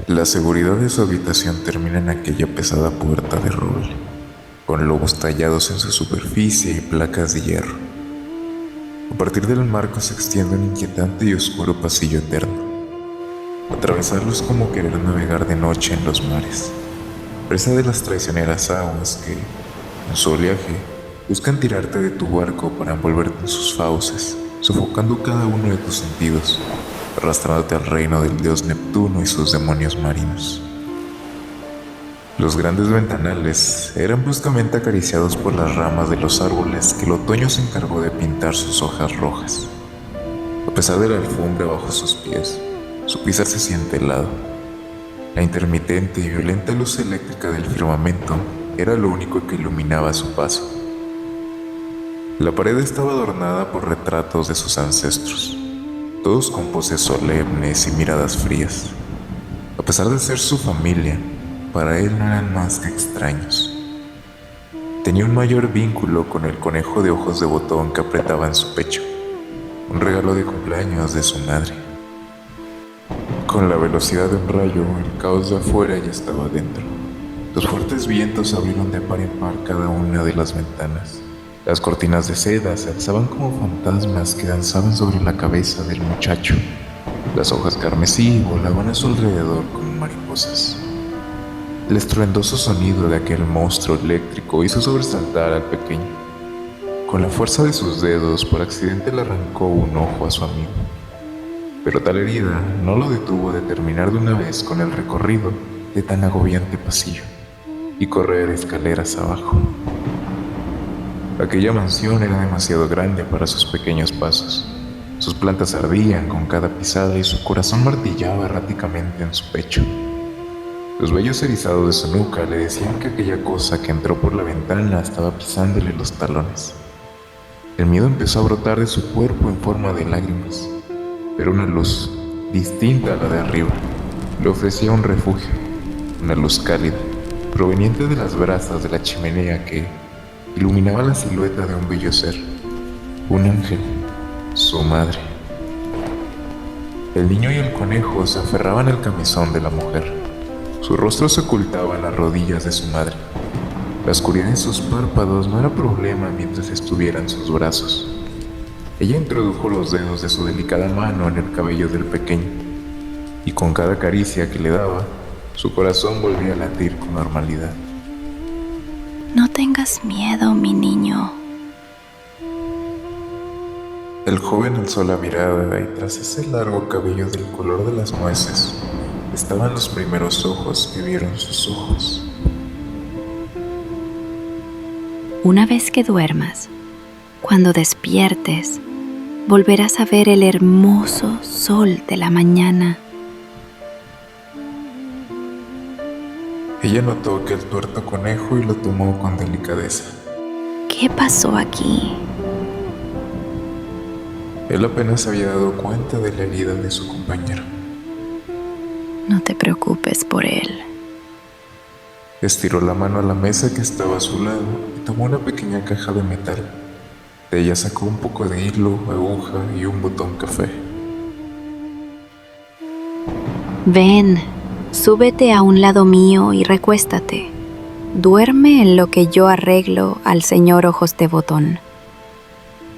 La seguridad de su habitación termina en aquella pesada puerta de roble, con lobos tallados en su superficie y placas de hierro. A partir del marco se extiende un inquietante y oscuro pasillo eterno. Atravesarlo es como querer navegar de noche en los mares, presa de las traicioneras aguas que, en su oleaje, buscan tirarte de tu barco para envolverte en sus fauces, sofocando cada uno de tus sentidos, arrastrándote al reino del dios Neptuno y sus demonios marinos. Los grandes ventanales eran bruscamente acariciados por las ramas de los árboles que el otoño se encargó de pintar sus hojas rojas. A pesar de la alfombra bajo sus pies, su pisar se siente helado. La intermitente y violenta luz eléctrica del firmamento era lo único que iluminaba su paso. La pared estaba adornada por retratos de sus ancestros, todos con poses solemnes y miradas frías. A pesar de ser su familia, para él no eran más que extraños. Tenía un mayor vínculo con el conejo de ojos de botón que apretaba en su pecho, un regalo de cumpleaños de su madre. Con la velocidad de un rayo, el caos de afuera ya estaba dentro. Los fuertes vientos abrieron de par en par cada una de las ventanas. Las cortinas de seda se alzaban como fantasmas que danzaban sobre la cabeza del muchacho. Las hojas carmesí volaban a su alrededor como mariposas. El estruendoso sonido de aquel monstruo eléctrico hizo sobresaltar al pequeño. Con la fuerza de sus dedos, por accidente le arrancó un ojo a su amigo. Pero tal herida no lo detuvo de terminar de una vez con el recorrido de tan agobiante pasillo y correr escaleras abajo. Aquella mansión era demasiado grande para sus pequeños pasos. Sus plantas ardían con cada pisada y su corazón martillaba erráticamente en su pecho. Los vellos erizados de su nuca le decían que aquella cosa que entró por la ventana estaba pisándole los talones. El miedo empezó a brotar de su cuerpo en forma de lágrimas, pero una luz, distinta a la de arriba, le ofrecía un refugio, una luz cálida, proveniente de las brasas de la chimenea que iluminaba la silueta de un bello ser, un ángel, su madre. El niño y el conejo se aferraban al camisón de la mujer. Su rostro se ocultaba en las rodillas de su madre. La oscuridad en sus párpados no era problema mientras estuviera en sus brazos. Ella introdujo los dedos de su delicada mano en el cabello del pequeño, y con cada caricia que le daba, su corazón volvía a latir con normalidad. No tengas miedo, mi niño. El joven alzó la mirada y tras ese largo cabello del color de las nueces, estaban los primeros ojos que vieron sus ojos. Una vez que duermas, cuando despiertes, volverás a ver el hermoso sol de la mañana. Ella notó aquel tuerto conejo y lo tomó con delicadeza. ¿Qué pasó aquí? Él apenas se había dado cuenta de la herida de su compañero. No te preocupes por él. Estiró la mano a la mesa que estaba a su lado y tomó una pequeña caja de metal. De ella sacó un poco de hilo, aguja y un botón café. Ven, súbete a un lado mío y recuéstate. Duerme en lo que yo arreglo al señor Ojos de Botón.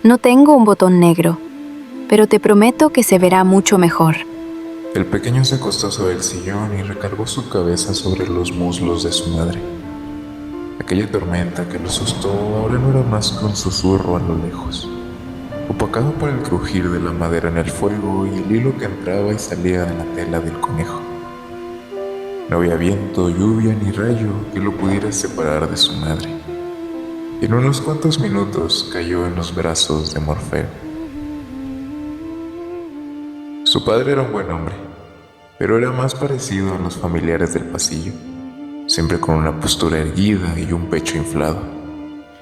No tengo un botón negro, pero te prometo que se verá mucho mejor. El pequeño se acostó sobre el sillón y recargó su cabeza sobre los muslos de su madre. Aquella tormenta que lo asustó ahora no era más que un susurro a lo lejos, opacado por el crujir de la madera en el fuego y el hilo que entraba y salía de la tela del conejo. No había viento, lluvia ni rayo que lo pudiera separar de su madre. Y en unos cuantos minutos cayó en los brazos de Morfeo. Su padre era un buen hombre, pero era más parecido a los familiares del pasillo, siempre con una postura erguida y un pecho inflado.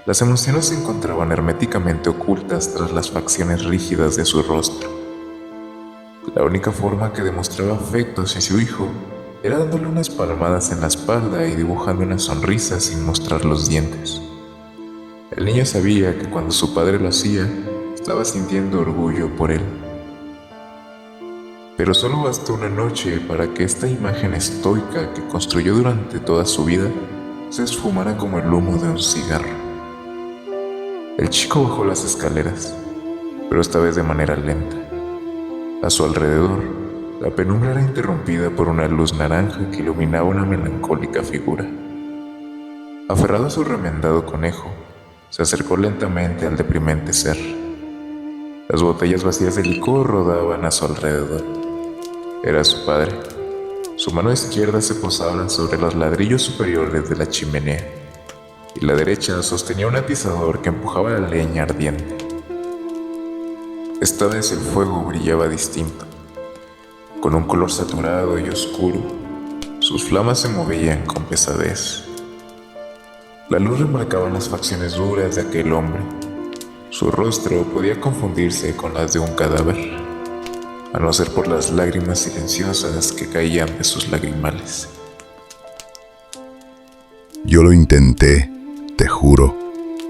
Las emociones se encontraban herméticamente ocultas tras las facciones rígidas de su rostro. La única forma que demostraba afecto hacia su hijo era dándole unas palmadas en la espalda y dibujando una sonrisa sin mostrar los dientes. El niño sabía que cuando su padre lo hacía, estaba sintiendo orgullo por él. Pero solo bastó una noche para que esta imagen estoica que construyó durante toda su vida se esfumara como el humo de un cigarro. El chico bajó las escaleras, pero esta vez de manera lenta. A su alrededor, la penumbra era interrumpida por una luz naranja que iluminaba una melancólica figura. Aferrado a su remendado conejo, se acercó lentamente al deprimente ser. Las botellas vacías de licor rodaban a su alrededor. Era su padre. Su mano izquierda se posaba sobre los ladrillos superiores de la chimenea y la derecha sostenía un atizador que empujaba la leña ardiente. Esta vez el fuego brillaba distinto. Con un color saturado y oscuro, sus flamas se movían con pesadez. La luz remarcaba las facciones duras de aquel hombre. Su rostro podía confundirse con las de un cadáver, a no ser por las lágrimas silenciosas que caían de sus lagrimales. Yo lo intenté, te juro,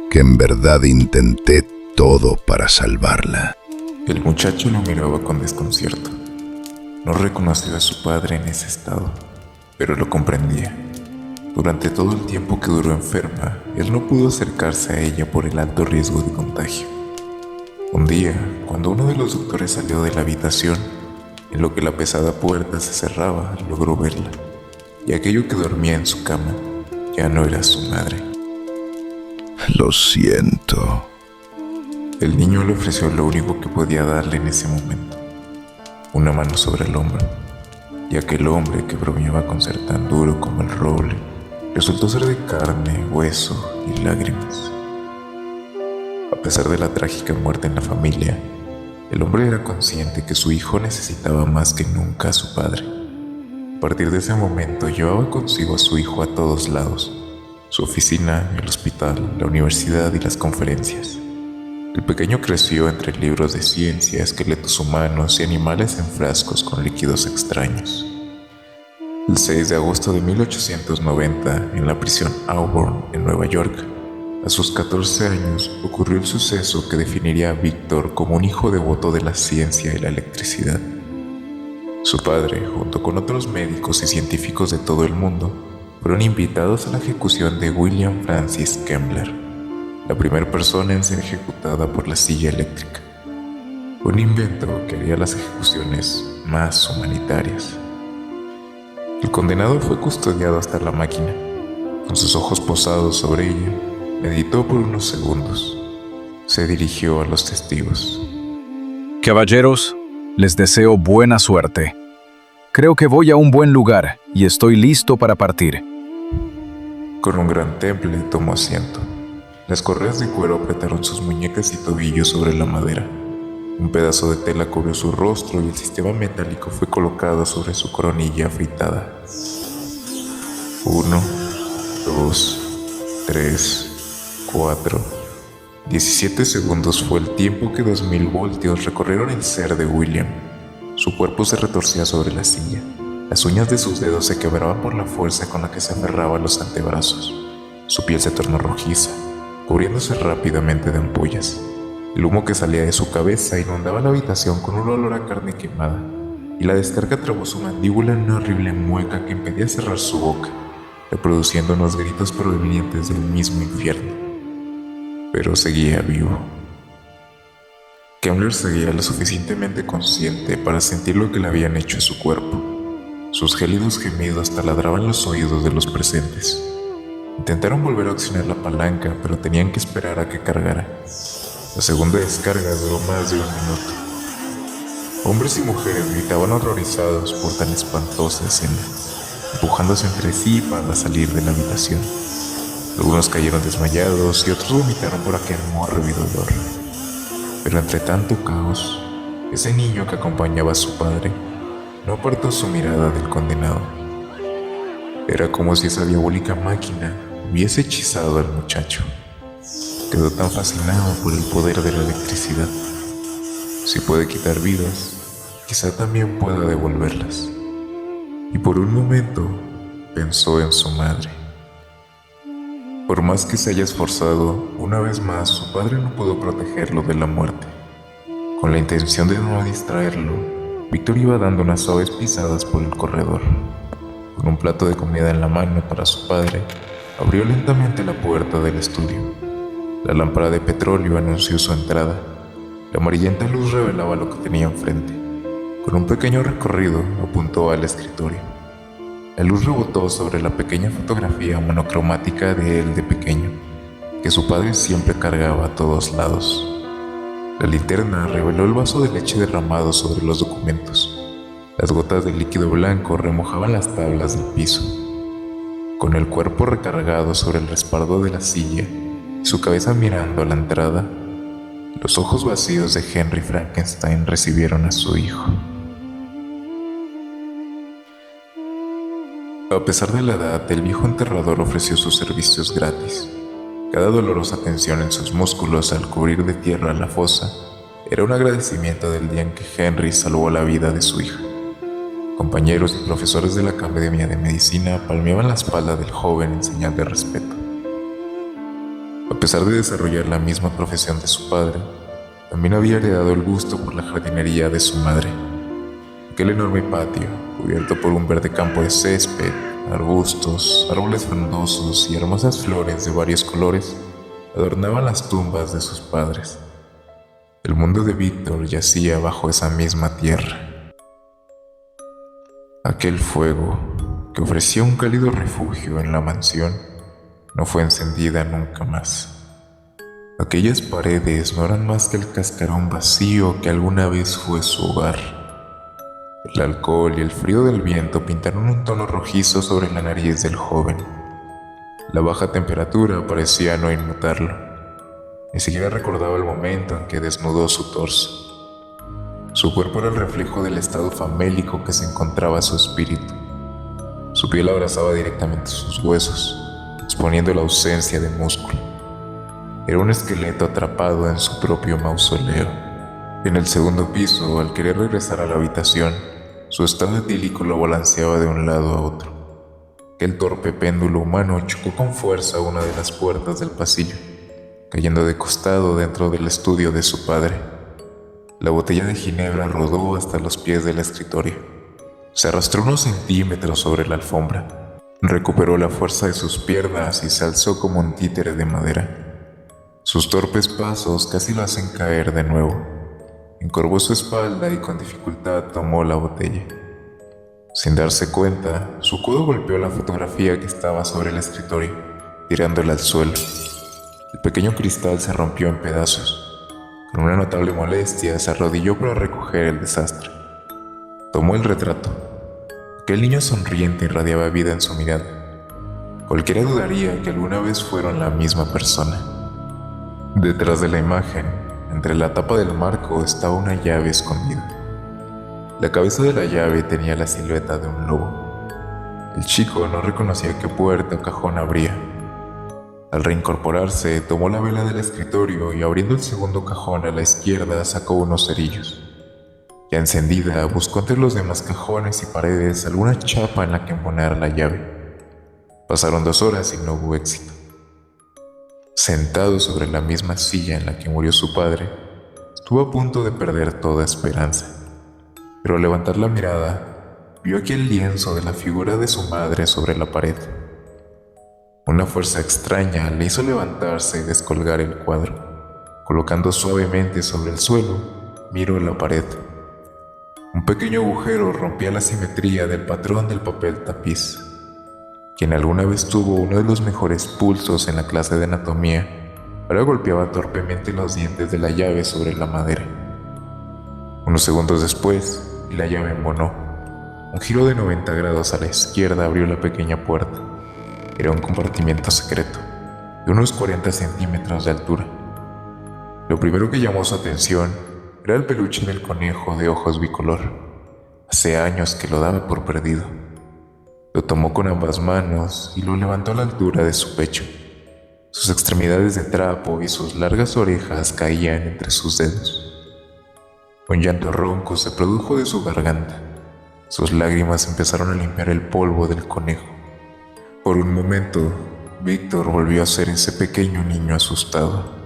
que en verdad intenté todo para salvarla. El muchacho lo miraba con desconcierto. No reconoció a su padre en ese estado, pero lo comprendía. Durante todo el tiempo que duró enferma, él no pudo acercarse a ella por el alto riesgo de contagio. Un día, cuando uno de los doctores salió de la habitación, en lo que la pesada puerta se cerraba, logró verla, y aquello que dormía en su cama ya no era su madre. Lo siento. El niño le ofreció lo único que podía darle en ese momento, una mano sobre el hombro, y aquel hombre que bromeaba con ser tan duro como el roble, resultó ser de carne, hueso y lágrimas. A pesar de la trágica muerte en la familia, el hombre era consciente que su hijo necesitaba más que nunca a su padre. A partir de ese momento llevaba consigo a su hijo a todos lados: su oficina, el hospital, la universidad y las conferencias. El pequeño creció entre libros de ciencia, esqueletos humanos y animales en frascos con líquidos extraños. El 6 de agosto de 1890, en la prisión Auburn, en Nueva York, a sus 14 años, ocurrió el suceso que definiría a Víctor como un hijo devoto de la ciencia y la electricidad. Su padre, junto con otros médicos y científicos de todo el mundo, fueron invitados a la ejecución de William Francis Kemmler, la primera persona en ser ejecutada por la silla eléctrica. Un invento que haría las ejecuciones más humanitarias. El condenado fue custodiado hasta la máquina. Con sus ojos posados sobre ella, meditó por unos segundos. Se dirigió a los testigos. Caballeros, les deseo buena suerte. Creo que voy a un buen lugar y estoy listo para partir. Con un gran temple tomó asiento. Las correas de cuero apretaron sus muñecas y tobillos sobre la madera. Un pedazo de tela cubrió su rostro y el sistema metálico fue colocado sobre su coronilla afeitada. 1, 2, 3, 4. 17 segundos fue el tiempo que 2000 voltios recorrieron el ser de William. Su cuerpo se retorcía sobre la silla. Las uñas de sus dedos se quebraban por la fuerza con la que se aferraba a los antebrazos. Su piel se tornó rojiza, cubriéndose rápidamente de ampollas. El humo que salía de su cabeza inundaba la habitación con un olor a carne quemada, y la descarga trabó su mandíbula en una horrible mueca que impedía cerrar su boca, reproduciendo unos gritos provenientes del mismo infierno. Pero seguía vivo. Kemmler seguía lo suficientemente consciente para sentir lo que le habían hecho a su cuerpo. Sus gélidos gemidos taladraban los oídos de los presentes. Intentaron volver a accionar la palanca, pero tenían que esperar a que cargara. La segunda descarga duró más de un minuto. Hombres y mujeres gritaban horrorizados por tan espantosa escena, empujándose entre sí para salir de la habitación. Algunos cayeron desmayados y otros vomitaron por aquel mórbido olor. Pero entre tanto caos, ese niño que acompañaba a su padre no apartó su mirada del condenado. Era como si esa diabólica máquina hubiese hechizado al muchacho. Quedó tan fascinado por el poder de la electricidad. Si puede quitar vidas, quizá también pueda devolverlas. Y por un momento pensó en su madre. Por más que se haya esforzado, una vez más su padre no pudo protegerlo de la muerte. Con la intención de no distraerlo, Víctor iba dando unas suaves pisadas por el corredor. Con un plato de comida en la mano para su padre, abrió lentamente la puerta del estudio. La lámpara de petróleo anunció su entrada. La amarillenta luz revelaba lo que tenía enfrente. Con un pequeño recorrido, apuntó al escritorio. La luz rebotó sobre la pequeña fotografía monocromática de él de pequeño, que su padre siempre cargaba a todos lados. La linterna reveló el vaso de leche derramado sobre los documentos. Las gotas de líquido blanco remojaban las tablas del piso. Con el cuerpo recargado sobre el respaldo de la silla y su cabeza mirando a la entrada, los ojos vacíos de Henry Frankenstein recibieron a su hijo. A pesar de la edad, el viejo enterrador ofreció sus servicios gratis. Cada dolorosa tensión en sus músculos al cubrir de tierra la fosa era un agradecimiento del día en que Henry salvó la vida de su hija. Compañeros y profesores de la Academia de Medicina palmeaban la espalda del joven en señal de respeto. A pesar de desarrollar la misma profesión de su padre, también había heredado el gusto por la jardinería de su madre. Aquel enorme patio, cubierto por un verde campo de césped, arbustos, árboles frondosos y hermosas flores de varios colores, adornaban las tumbas de sus padres. El mundo de Víctor yacía bajo esa misma tierra. Aquel fuego, que ofrecía un cálido refugio en la mansión, no fue encendida nunca más. Aquellas paredes no eran más que el cascarón vacío que alguna vez fue su hogar. El alcohol y el frío del viento pintaron un tono rojizo sobre la nariz del joven. La baja temperatura parecía no inmutarlo. Ni siquiera recordaba el momento en que desnudó su torso. Su cuerpo era el reflejo del estado famélico que se encontraba su espíritu. Su piel abrazaba directamente sus huesos, exponiendo la ausencia de músculo. Era un esqueleto atrapado en su propio mausoleo. En el segundo piso, al querer regresar a la habitación, su estado etílico lo balanceaba de un lado a otro. El torpe péndulo humano chocó con fuerza una de las puertas del pasillo, cayendo de costado dentro del estudio de su padre. La botella de ginebra rodó hasta los pies del escritorio. Se arrastró unos centímetros sobre la alfombra. Recuperó la fuerza de sus piernas y se alzó como un títere de madera. Sus torpes pasos casi lo hacen caer de nuevo. Encorvó su espalda y con dificultad tomó la botella. Sin darse cuenta, su codo golpeó la fotografía que estaba sobre el escritorio, tirándola al suelo. El pequeño cristal se rompió en pedazos. Con una notable molestia, se arrodilló para recoger el desastre. Tomó el retrato. Aquel niño sonriente irradiaba vida en su mirada. Cualquiera dudaría que alguna vez fueron la misma persona. Detrás de la imagen, entre la tapa del marco, estaba una llave escondida. La cabeza de la llave tenía la silueta de un lobo. El chico no reconocía qué puerta o cajón abría. Al reincorporarse, tomó la vela del escritorio y abriendo el segundo cajón a la izquierda sacó unos cerillos. Ya encendida, buscó entre los demás cajones y paredes alguna chapa en la que embonar la llave. Pasaron 2 horas y no hubo éxito. Sentado sobre la misma silla en la que murió su padre, estuvo a punto de perder toda esperanza. Pero al levantar la mirada, vio aquel lienzo de la figura de su madre sobre la pared. Una fuerza extraña le hizo levantarse y descolgar el cuadro. Colocando suavemente sobre el suelo, miró la pared. Un pequeño agujero rompía la simetría del patrón del papel tapiz. Quien alguna vez tuvo uno de los mejores pulsos en la clase de anatomía, ahora golpeaba torpemente los dientes de la llave sobre la madera. Unos segundos después, la llave embonó. Un giro de 90 grados a la izquierda abrió la pequeña puerta. Era un compartimiento secreto, de unos 40 centímetros de altura. Lo primero que llamó su atención era el peluche del conejo de ojos bicolor. Hace años que lo daba por perdido. Lo tomó con ambas manos y lo levantó a la altura de su pecho. Sus extremidades de trapo y sus largas orejas caían entre sus dedos. Un llanto ronco se produjo de su garganta. Sus lágrimas empezaron a limpiar el polvo del conejo. Por un momento, Víctor volvió a ser ese pequeño niño asustado.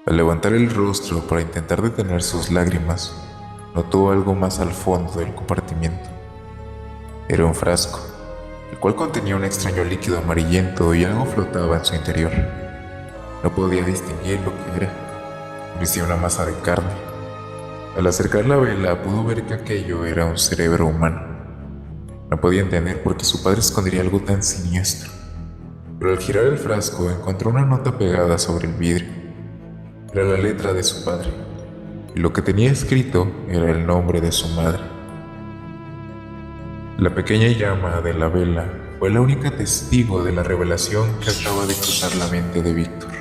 Al levantar el rostro para intentar detener sus lágrimas, notó algo más al fondo del compartimiento. Era un frasco, el cual contenía un extraño líquido amarillento y algo flotaba en su interior. No podía distinguir lo que era. Parecía una masa de carne. Al acercar la vela pudo ver que aquello era un cerebro humano. No podía entender por qué su padre escondería algo tan siniestro. Pero al girar el frasco encontró una nota pegada sobre el vidrio. Era la letra de su padre, y lo que tenía escrito era el nombre de su madre. La pequeña llama de la vela fue la única testigo de la revelación que acaba de cruzar la mente de Víctor.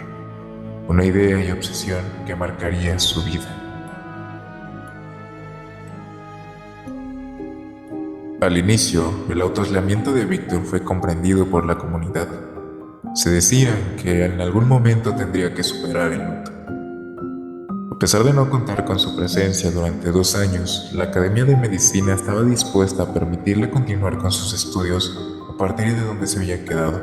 Una idea y obsesión que marcaría su vida. Al inicio, el autoaislamiento de Víctor fue comprendido por la comunidad. Se decía que en algún momento tendría que superar el luto. A pesar de no contar con su presencia durante 2 años, la Academia de Medicina estaba dispuesta a permitirle continuar con sus estudios a partir de donde se había quedado.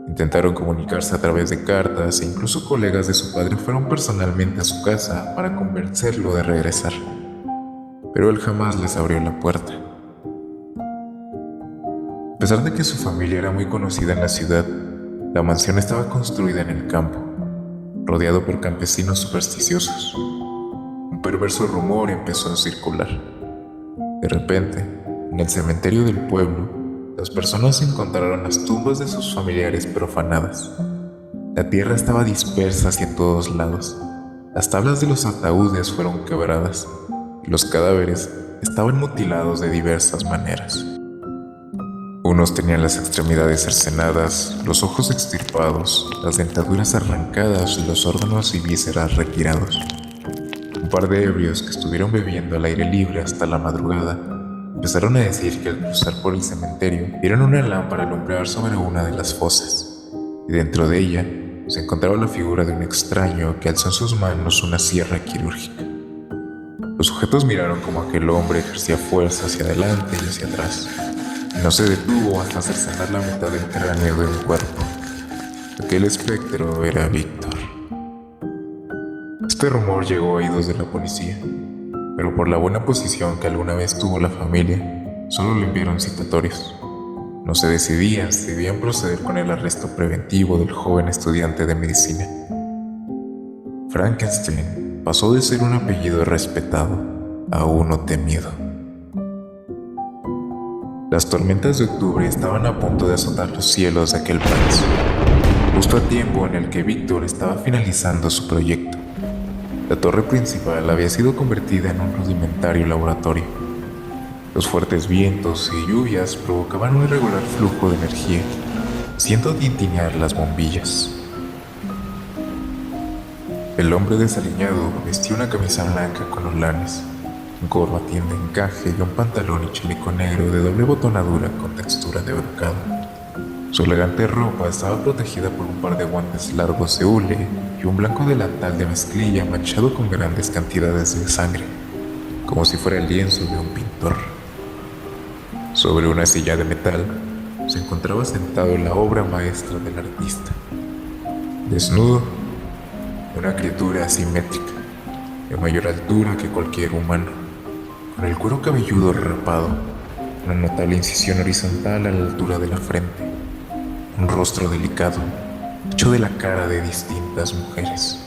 Intentaron comunicarse a través de cartas e incluso colegas de su padre fueron personalmente a su casa para convencerlo de regresar. Pero él jamás les abrió la puerta. A pesar de que su familia era muy conocida en la ciudad, la mansión estaba construida en el campo, rodeado por campesinos supersticiosos. Un perverso rumor empezó a circular. De repente, en el cementerio del pueblo, las personas encontraron las tumbas de sus familiares profanadas. La tierra estaba dispersa hacia todos lados. Las tablas de los ataúdes fueron quebradas y los cadáveres estaban mutilados de diversas maneras. Unos tenían las extremidades cercenadas, los ojos extirpados, las dentaduras arrancadas y los órganos y vísceras retirados. Un par de ebrios que estuvieron bebiendo al aire libre hasta la madrugada empezaron a decir que al cruzar por el cementerio vieron una lámpara alumbrar sobre una de las fosas, y dentro de ella se encontraba la figura de un extraño que alzó en sus manos una sierra quirúrgica. Los sujetos miraron como aquel hombre ejercía fuerza hacia adelante y hacia atrás. No se detuvo hasta cercenar la mitad del cráneo de un cuerpo. Aquel espectro era Víctor. Este rumor llegó a oídos de la policía, pero por la buena posición que alguna vez tuvo la familia, solo le enviaron citatorios. No se decidían si debían proceder con el arresto preventivo del joven estudiante de medicina. Frankenstein pasó de ser un apellido respetado a uno temido. Las tormentas de octubre estaban a punto de azotar los cielos de aquel país, justo a tiempo en el que Víctor estaba finalizando su proyecto. La torre principal había sido convertida en un rudimentario laboratorio. Los fuertes vientos y lluvias provocaban un irregular flujo de energía, haciendo tintinear las bombillas. El hombre desaliñado vestía una camisa blanca con holanes, un corbatín de encaje y un pantalón y chaleco negro de doble botonadura con textura de brocado. Su elegante ropa estaba protegida por un par de guantes largos de hule y un blanco delantal de mezclilla manchado con grandes cantidades de sangre, como si fuera el lienzo de un pintor. Sobre una silla de metal se encontraba sentado la obra maestra del artista. Desnudo, una criatura asimétrica, de mayor altura que cualquier humano, con el cuero cabelludo rapado, una notable incisión horizontal a la altura de la frente, un rostro delicado, hecho de la cara de distintas mujeres,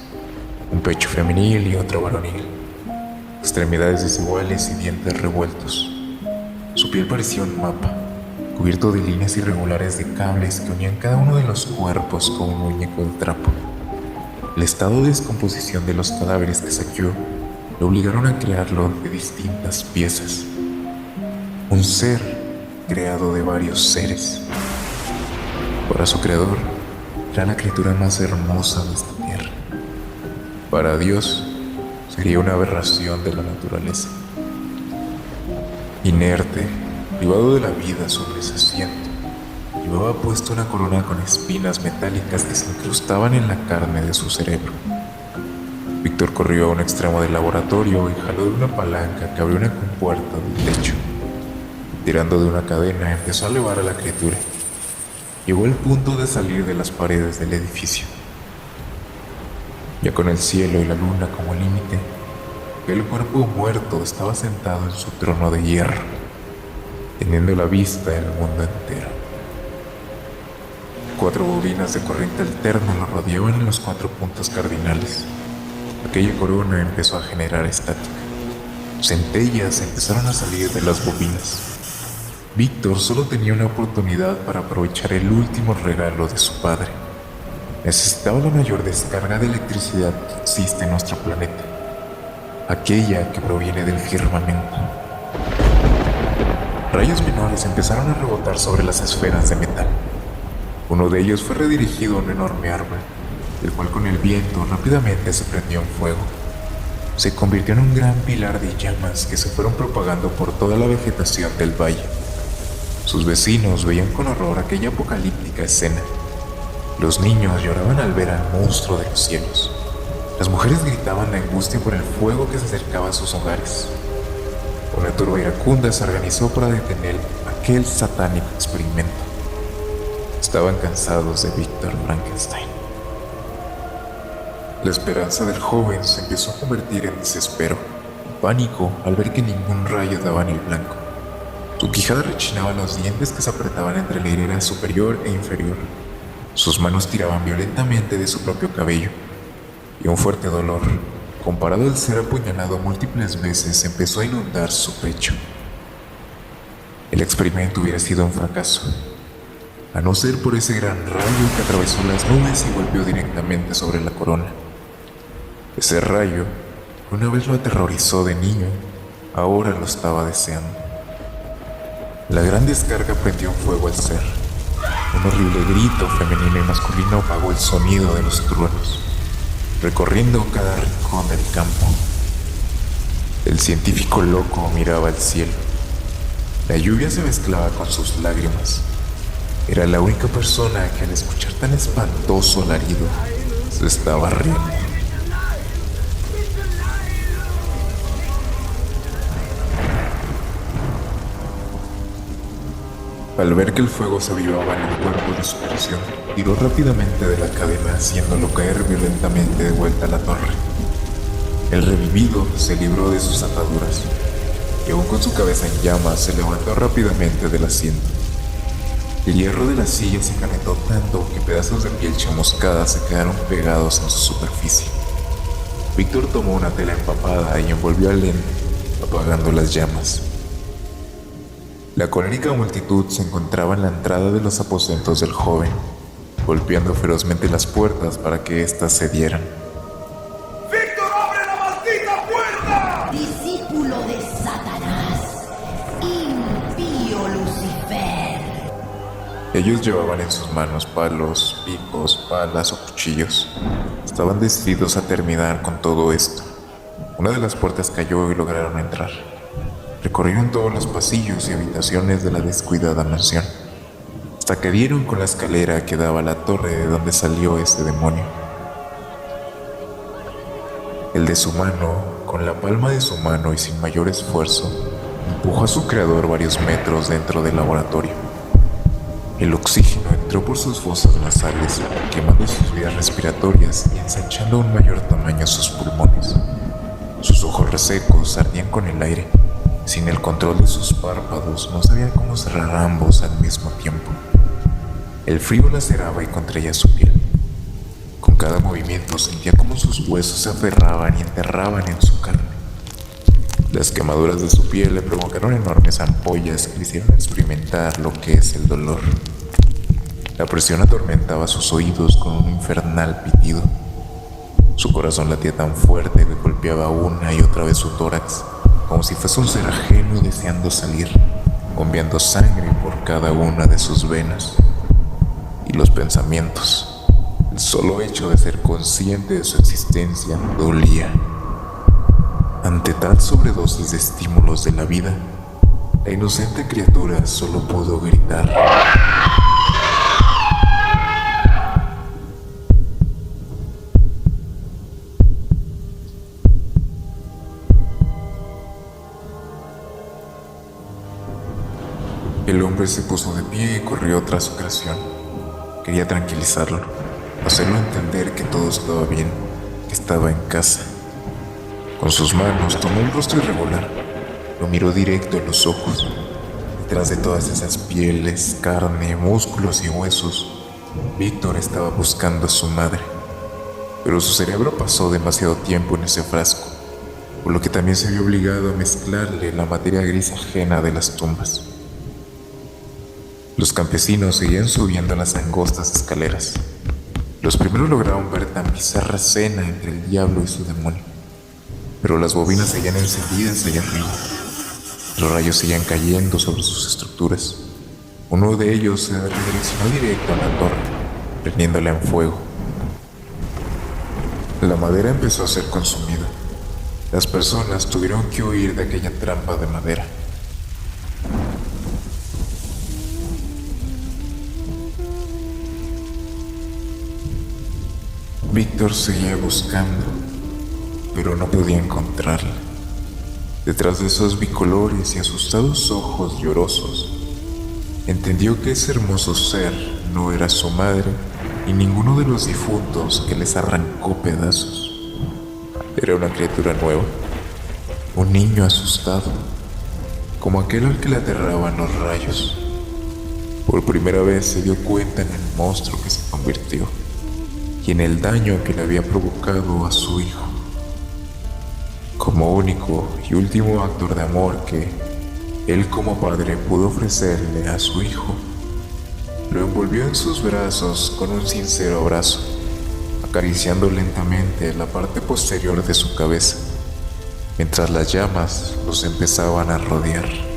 un pecho femenil y otro varonil, extremidades desiguales y dientes revueltos. Su piel parecía un mapa, cubierto de líneas irregulares de cables que unían cada uno de los cuerpos con un muñeco de trapo. El estado de descomposición de los cadáveres que saqueó lo obligaron a crearlo de distintas piezas. Un ser creado de varios seres. Para su creador, era la criatura más hermosa de esta tierra. Para Dios, sería una aberración de la naturaleza. Inerte, privado de la vida sobre ese asiento, llevaba puesto una corona con espinas metálicas que se incrustaban en la carne de su cerebro. Víctor corrió a un extremo del laboratorio y jaló de una palanca que abrió una compuerta del techo. Tirando de una cadena, empezó a elevar a la criatura. Llegó al punto de salir de las paredes del edificio. Ya con el cielo y la luna como límite, Aquel cuerpo muerto estaba sentado en su trono de hierro, teniendo la vista del mundo entero. 4 bobinas de corriente alterna lo rodeaban en los 4 puntos cardinales. Aquella corona empezó a generar estática. Centellas empezaron a salir de las bobinas. Víctor solo tenía una oportunidad para aprovechar el último regalo de su padre. Necesitaba la mayor descarga de electricidad que existe en nuestro planeta, aquella que proviene del firmamento. Rayos menores empezaron a rebotar sobre las esferas de metal. Uno de ellos fue redirigido a un enorme árbol, el cual con el viento rápidamente se prendió en fuego. Se convirtió en un gran pilar de llamas que se fueron propagando por toda la vegetación del valle. Sus vecinos veían con horror aquella apocalíptica escena. Los niños lloraban al ver al monstruo de los cielos. Las mujeres gritaban de angustia por el fuego que se acercaba a sus hogares. Una turba iracunda se organizó para detener aquel satánico experimento. Estaban cansados de Víctor Frankenstein. La esperanza del joven se empezó a convertir en desespero, pánico al ver que ningún rayo daba en el blanco. Su quijada rechinaba los dientes que se apretaban entre la hilera superior e inferior. Sus manos tiraban violentamente de su propio cabello, y un fuerte dolor, comparado al ser apuñalado múltiples veces, empezó a inundar su pecho. El experimento hubiera sido un fracaso, a no ser por ese gran rayo que atravesó las nubes y golpeó directamente sobre la corona. Ese rayo, que una vez lo aterrorizó de niño, ahora lo estaba deseando. La gran descarga prendió en fuego al ser. Un horrible grito femenino y masculino apagó el sonido de los truenos, recorriendo cada rincón del campo. El científico loco miraba al cielo. La lluvia se mezclaba con sus lágrimas. Era la única persona que al escuchar tan espantoso alarido se estaba riendo. Al ver que el fuego se avivaba en el cuerpo de su prisión, tiró rápidamente de la cadena, haciéndolo caer violentamente de vuelta a la torre. El revivido se libró de sus ataduras y aún con su cabeza en llamas se levantó rápidamente del asiento. El hierro de la silla se calentó tanto que pedazos de piel chamuscada se quedaron pegados en su superficie. Víctor tomó una tela empapada y envolvió al Len, apagando las llamas. La colérica multitud se encontraba en la entrada de los aposentos del joven, golpeando ferozmente las puertas para que éstas cedieran. ¡Víctor, abre la maldita puerta! Discípulo de Satanás, impío Lucifer. Ellos llevaban en sus manos palos, picos, palas o cuchillos. Estaban decididos a terminar con todo esto. Una de las puertas cayó y lograron entrar. Recorrieron todos los pasillos y habitaciones de la descuidada mansión, hasta que dieron con la escalera que daba a la torre de donde salió ese demonio. El de su mano, con la palma de su mano y sin mayor esfuerzo, empujó a su creador varios metros dentro del laboratorio. El oxígeno entró por sus fosas nasales, quemando sus vías respiratorias y ensanchando a un mayor tamaño sus pulmones. Sus ojos resecos ardían con el aire. Sin el control de sus párpados, no sabía cómo cerrar ambos al mismo tiempo. El frío laceraba y contraía su piel. Con cada movimiento sentía cómo sus huesos se aferraban y enterraban en su carne. Las quemaduras de su piel le provocaron enormes ampollas que le hicieron experimentar lo que es el dolor. La presión atormentaba sus oídos con un infernal pitido. Su corazón latía tan fuerte que golpeaba una y otra vez su tórax, como si fuese un ser ajeno deseando salir, bombeando sangre por cada una de sus venas. Y los pensamientos, el solo hecho de ser consciente de su existencia, dolía. Ante tal sobredosis de estímulos de la vida, la inocente criatura solo pudo gritar. El hombre se puso de pie y corrió tras su creación. Quería tranquilizarlo, hacerlo entender que todo estaba bien, que estaba en casa. Con sus manos tomó el rostro irregular, lo miró directo en los ojos. Detrás de todas esas pieles, carne, músculos y huesos, Víctor estaba buscando a su madre. Pero su cerebro pasó demasiado tiempo en ese frasco, por lo que también se vio obligado a mezclarle la materia gris ajena de las tumbas. Los campesinos seguían subiendo las angostas escaleras. Los primeros lograron ver tan bizarra escena entre el diablo y su demonio, pero las bobinas seguían encendidas allá arriba. Los rayos seguían cayendo sobre sus estructuras. Uno de ellos se redireccionó directo a la torre, prendiéndola en fuego. La madera empezó a ser consumida. Las personas tuvieron que huir de aquella trampa de madera. Víctor seguía buscando, pero no podía encontrarla. Detrás de esos bicolores y asustados ojos llorosos, entendió que ese hermoso ser no era su madre y ninguno de los difuntos que les arrancó pedazos. Era una criatura nueva, un niño asustado, como aquel al que le aterraban los rayos. Por primera vez se dio cuenta en el monstruo que se convirtió y en el daño que le había provocado a su hijo. Como único y último acto de amor que él como padre pudo ofrecerle a su hijo, lo envolvió en sus brazos con un sincero abrazo, acariciando lentamente la parte posterior de su cabeza, mientras las llamas los empezaban a rodear.